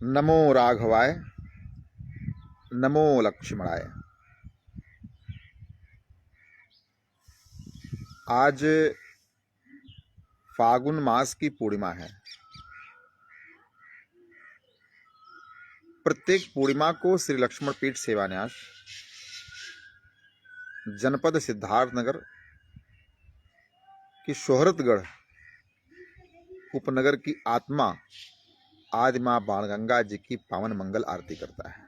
नमो राघवाय, नमो लक्ष्मणाय। आज फागुन मास की पूर्णिमा है। प्रत्येक पूर्णिमा को श्री लक्ष्मण पीठ सेवान्यास, जनपद सिद्धार्थनगर की शोहरतगढ़ उपनगर की आत्मा आदि मां बाणगंगा जी की पावन मंगल आरती करता है।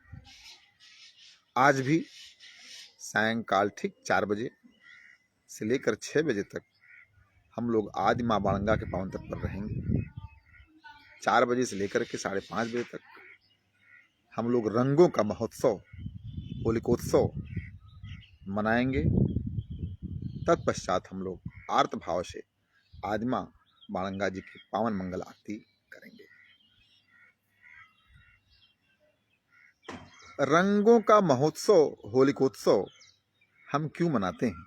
आज भी सायंकाल ठीक 4 बजे से लेकर 6 बजे तक हम लोग आदि मां बाणगंगा के पावन तट पर रहेंगे। 4 बजे से लेकर के 5:30 बजे तक हम लोग रंगों का महोत्सव, होलिकोत्सव मनाएंगे। तत्पश्चात हम लोग आर्त भाव से आदि मां बाणगंगा जी की पावन मंगल आरती करेंगे। रंगों का महोत्सव, होलिकोत्सव हम क्यों मनाते हैं?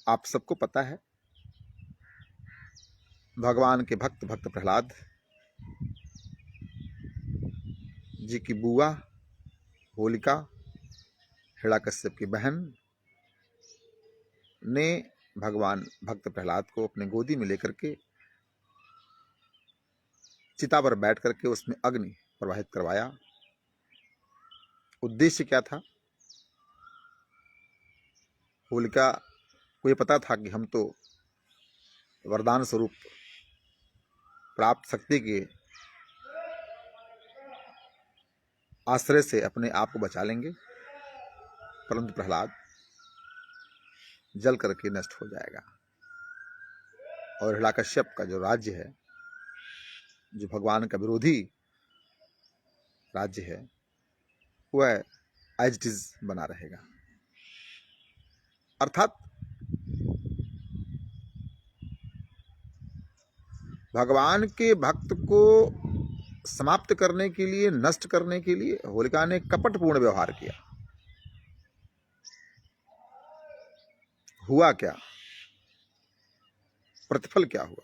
आप सबको पता है, भगवान के भक्त प्रहलाद जी की बुआ होलिका, हिरण्यकश्यप की बहन, ने भगवान भक्त प्रहलाद को अपने गोदी में लेकर के चिता पर बैठ करके उसमें अग्नि प्रवाहित करवाया। उद्देश्य क्या था? होलिका को ये पता था कि हम तो वरदान स्वरूप प्राप्त शक्ति के आश्रय से अपने आप को बचा लेंगे, परंतु प्रहलाद जल करके नष्ट हो जाएगा। और हिरण्यकश्यप का जो राज्य है, जो भगवान का विरोधी राज्य है, वह एज इट इज बना रहेगा। अर्थात भगवान के भक्त को समाप्त करने के लिए, नष्ट करने के लिए होलिका ने कपटपूर्ण व्यवहार किया। हुआ क्या? प्रतिफल क्या हुआ?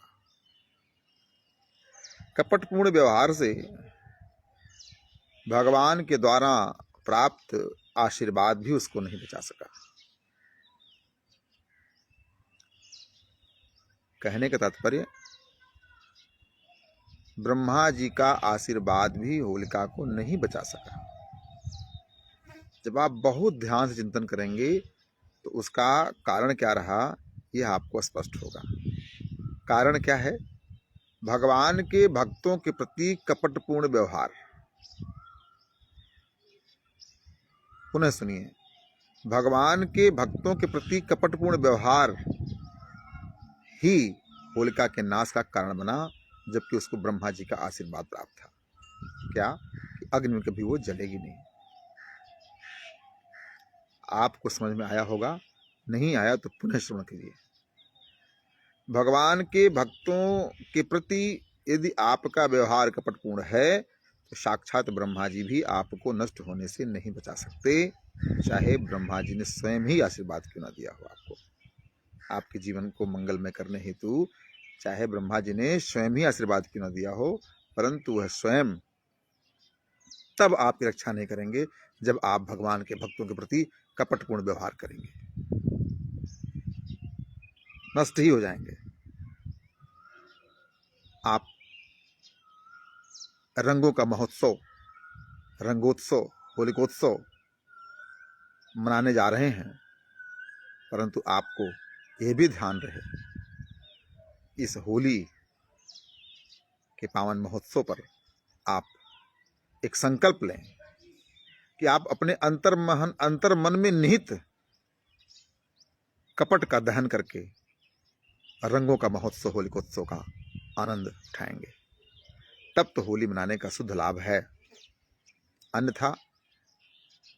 कपटपूर्ण व्यवहार से भगवान के द्वारा प्राप्त आशीर्वाद भी उसको नहीं बचा सका। कहने का तात्पर्य, ब्रह्मा जी का आशीर्वाद भी होलिका को नहीं बचा सका। जब आप बहुत ध्यान से चिंतन करेंगे तो उसका कारण क्या रहा, यह आपको स्पष्ट होगा। कारण क्या है? भगवान के भक्तों के प्रति कपटपूर्ण व्यवहार। पुनः सुनिए, भगवान के भक्तों के प्रति कपटपूर्ण व्यवहार ही होलिका के नाश का कारण बना, जबकि उसको ब्रह्मा जी का आशीर्वाद प्राप्त था। क्या? कि अग्नि में कभी वो जलेगी नहीं। आपको समझ में आया होगा, नहीं आया तो पुनः श्रवण कीजिए। भगवान के भक्तों के प्रति यदि आपका व्यवहार कपटपूर्ण है तो साक्षात ब्रह्मा जी भी आपको नष्ट होने से नहीं बचा सकते, चाहे ब्रह्मा जी ने स्वयं ही आशीर्वाद क्यों ना दिया हो। आपको आपके जीवन को मंगलमय करने हेतु चाहे ब्रह्मा जी ने स्वयं ही आशीर्वाद क्यों ना दिया हो, परंतु वह स्वयं तब आपकी रक्षा नहीं करेंगे जब आप भगवान के भक्तों के प्रति कपटपूर्ण व्यवहार करेंगे। नष्ट ही हो जाएंगे। आप रंगों का महोत्सव, रंगोत्सव, होलिकोत्सव मनाने जा रहे हैं, परंतु आपको यह भी ध्यान रहे, इस होली के पावन महोत्सव पर आप एक संकल्प लें कि आप अपने अंतर मन में निहित कपट का दहन करके रंगों का महोत्सव, होलिकोत्सव का आनंद उठाएंगे। तब तो होली मनाने का शुद्ध लाभ है। अन्यथा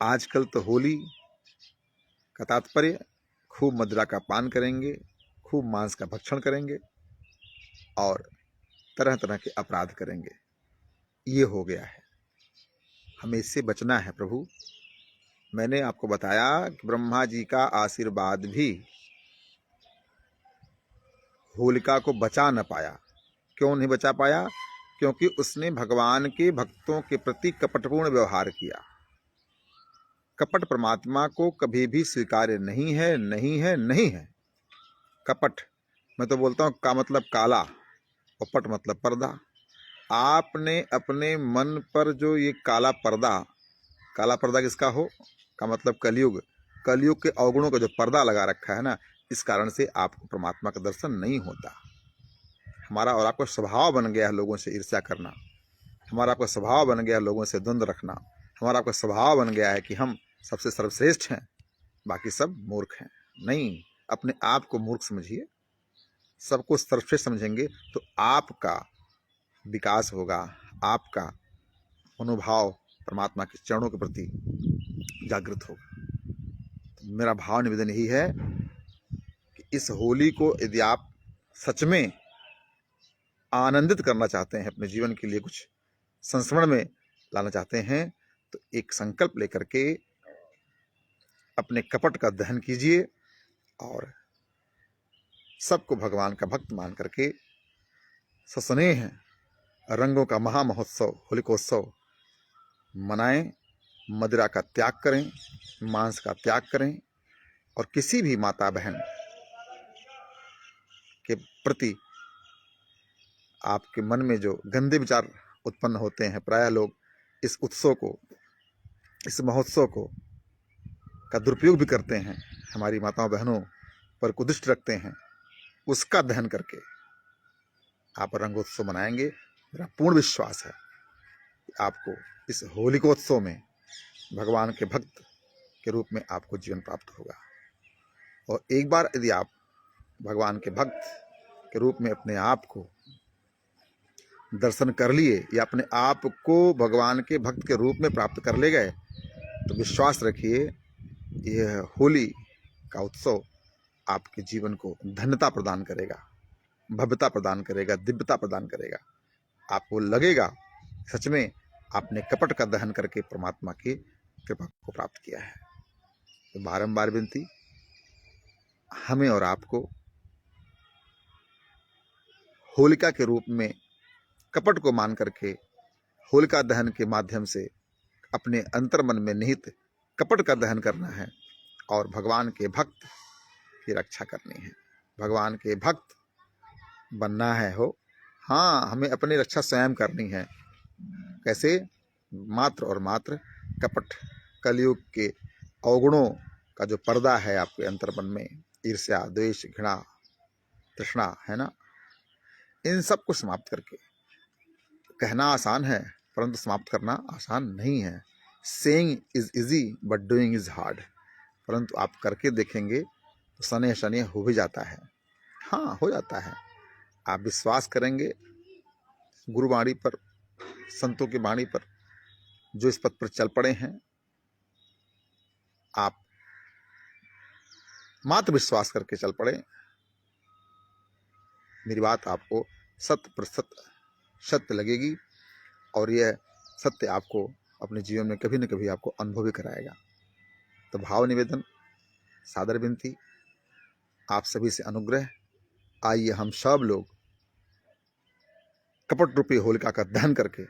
आजकल तो होली का तात्पर्य खूब मदिरा का पान करेंगे, खूब मांस का भक्षण करेंगे और तरह तरह के अपराध करेंगे। ये हो गया है। हमें इससे बचना है प्रभु। मैंने आपको बताया कि ब्रह्मा जी का आशीर्वाद भी होलिका को बचा न पाया, क्यों नहीं बचा पाया? क्योंकि उसने भगवान के भक्तों के प्रति कपटपूर्ण व्यवहार किया। कपट परमात्मा को कभी भी स्वीकार्य नहीं है, नहीं है, नहीं है। कपट, मैं तो बोलता हूं का मतलब काला और पट मतलब पर्दा। आपने अपने मन पर जो ये काला पर्दा किसका हो? का मतलब कलयुग, कलयुग के अवगुणों का जो पर्दा लगा रखा है ना, इस कारण से आपको परमात्मा का दर्शन नहीं होता। हमारा और आपका स्वभाव बन गया है लोगों से ईर्ष्या करना, हमारा आपका स्वभाव बन गया है लोगों से द्वंद्व रखना, हमारा आपका स्वभाव बन गया है कि हम सबसे सर्वश्रेष्ठ हैं, बाकी सब मूर्ख हैं। नहीं, अपने आप को मूर्ख समझिए। सबको सर्वश्रेष्ठ समझेंगे तो आपका विकास होगा, आपका मनोभाव परमात्मा के चरणों के प्रति जागृत होगा। तो मेरा भाव निवेदन यही है कि इस होली को यदि आप सच में आनंदित करना चाहते हैं, अपने जीवन के लिए कुछ संस्मरण में लाना चाहते हैं, तो एक संकल्प लेकर के अपने कपट का दहन कीजिए और सबको भगवान का भक्त मान करके सस्नेह रंगों का महामहोत्सव होलिकोत्सव मनाएं। मदिरा का त्याग करें, मांस का त्याग करें और किसी भी माता बहन के प्रति आपके मन में जो गंदे विचार उत्पन्न होते हैं, प्रायः लोग इस उत्सव को, इस महोत्सव को का दुरुपयोग भी करते हैं, हमारी माताओं बहनों पर कुदृष्टि रखते हैं, उसका दहन करके आप रंगोत्सव मनाएंगे। मेरा पूर्ण विश्वास है कि आपको इस होलिकोत्सव में भगवान के भक्त के रूप में आपको जीवन प्राप्त होगा। और एक बार यदि आप भगवान के भक्त के रूप में अपने आप को दर्शन कर लिए या अपने आप को भगवान के भक्त के रूप में प्राप्त कर ले गए, तो विश्वास रखिए यह होली का उत्सव आपके जीवन को धन्यता प्रदान करेगा, भव्यता प्रदान करेगा, दिव्यता प्रदान करेगा। आपको लगेगा सच में आपने कपट का दहन करके परमात्मा की कृपा को प्राप्त किया है। तो बारंबार विनती, हमें और आपको होलिका के रूप में कपट को मान करके होलिका दहन के माध्यम से अपने अंतर मन में निहित कपट का दहन करना है और भगवान के भक्त की रक्षा करनी है, भगवान के भक्त बनना है। हाँ, हमें अपनी रक्षा स्वयं करनी है। कैसे? मात्र और मात्र कपट, कलयुग के अवगुणों का जो पर्दा है आपके अंतर्मन में, ईर्ष्या, द्वेष, घृणा, तृष्णा है ना, इन सब को समाप्त करके, कहना आसान है परंतु समाप्त करना आसान नहीं है। Saying is easy but doing is hard. परंतु आप करके देखेंगे तो सने शने हो भी जाता है। हाँ, हो जाता है। आप विश्वास करेंगे गुरुवाणी पर, संतों की वाणी पर, जो इस पथ पर चल पड़े हैं, आप मात्र विश्वास करके चल पड़े, मेरी बात आपको 100% सत्य लगेगी और यह सत्य आपको अपने जीवन में कभी न कभी आपको अनुभव भी कराएगा। तो भाव निवेदन, सादर विनती, आप सभी से अनुग्रह, आइए हम सब लोग कपट रूपी होलिका का दहन करके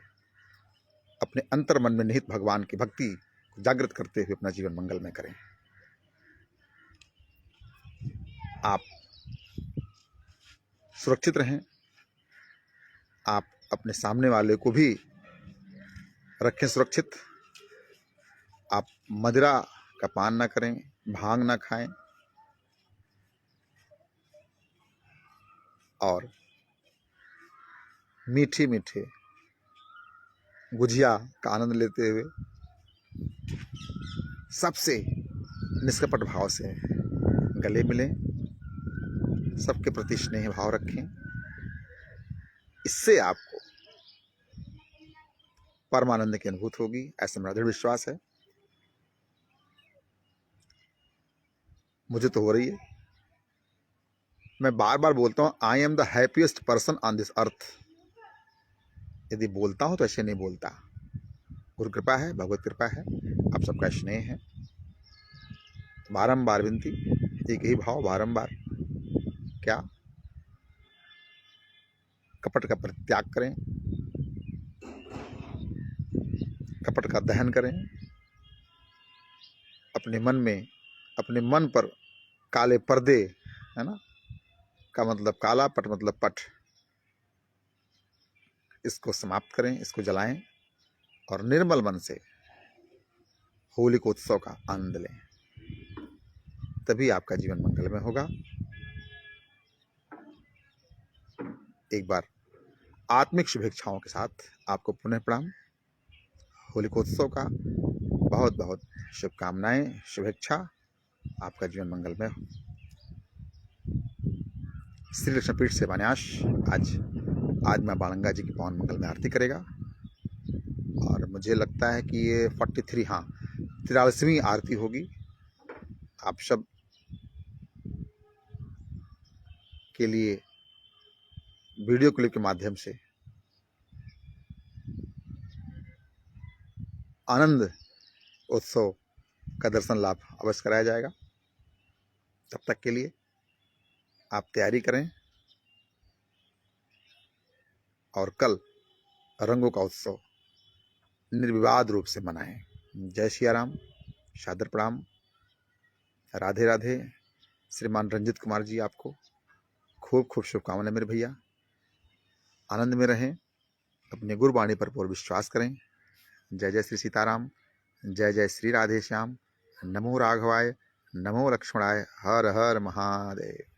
अपने अंतर मन में निहित भगवान की भक्ति को जागृत करते हुए अपना जीवन मंगलमय करें। आप सुरक्षित रहें, आप अपने सामने वाले को भी रखें सुरक्षित। आप मदिरा का पान ना करें, भांग ना खाएं और मीठे मीठे गुजिया का आनंद लेते हुए सबसे निष्कपट भाव से गले मिलें, सबके प्रति स्नेह भाव रखें। इससे आपको परमानंद की अनुभूति होगी, ऐसा मेरा दृढ़ विश्वास है। मुझे तो हो रही है। मैं बार बार बोलता हूँ, I am the happiest person on this earth. यदि बोलता हूँ तो ऐसे नहीं बोलता, गुरु कृपा है, भगवत कृपा है, आप सबका स्नेह है। बारंबार विनती, एक ही भाव बारंबार, क्या कपट का परित्याग करें, कपट का दहन करें। अपने मन पर काले पर्दे, है ना, का मतलब काला, पट मतलब पट, इसको समाप्त करें, इसको जलाएं और निर्मल मन से होली को उत्सव का आनंद लें। तभी आपका जीवन मंगलमय होगा। एक बार आत्मिक शुभेच्छाओं के साथ आपको पुनः प्रणाम। होलिकोत्सव का बहुत बहुत शुभकामनाएं, शुभेच्छा। आपका जीवन मंगलमय हो। श्री लक्ष्मीपीठ सेवा न्यास आज मां बाणगंगा जी की पावन मंगल में आरती करेगा और मुझे लगता है कि ये 43वीं आरती होगी। आप सब के लिए वीडियो क्लिप के माध्यम से आनंद उत्सव का दर्शन लाभ अवश्य कराया जाएगा। तब तक के लिए आप तैयारी करें और कल रंगों का उत्सव निर्विवाद रूप से मनाएं। जय सिया राम, सादर प्रणाम, राधे राधे। श्रीमान रंजित कुमार जी, आपको खूब खूब शुभकामनाएं मेरे भैया। आनंद में रहें, अपने गुरुवाणी पर पूर्ण विश्वास करें। जय जय श्री सीताराम, जय जय श्री राधे श्याम। नमो राघवाय, नमो लक्ष्मणाय, हर हर महादेव।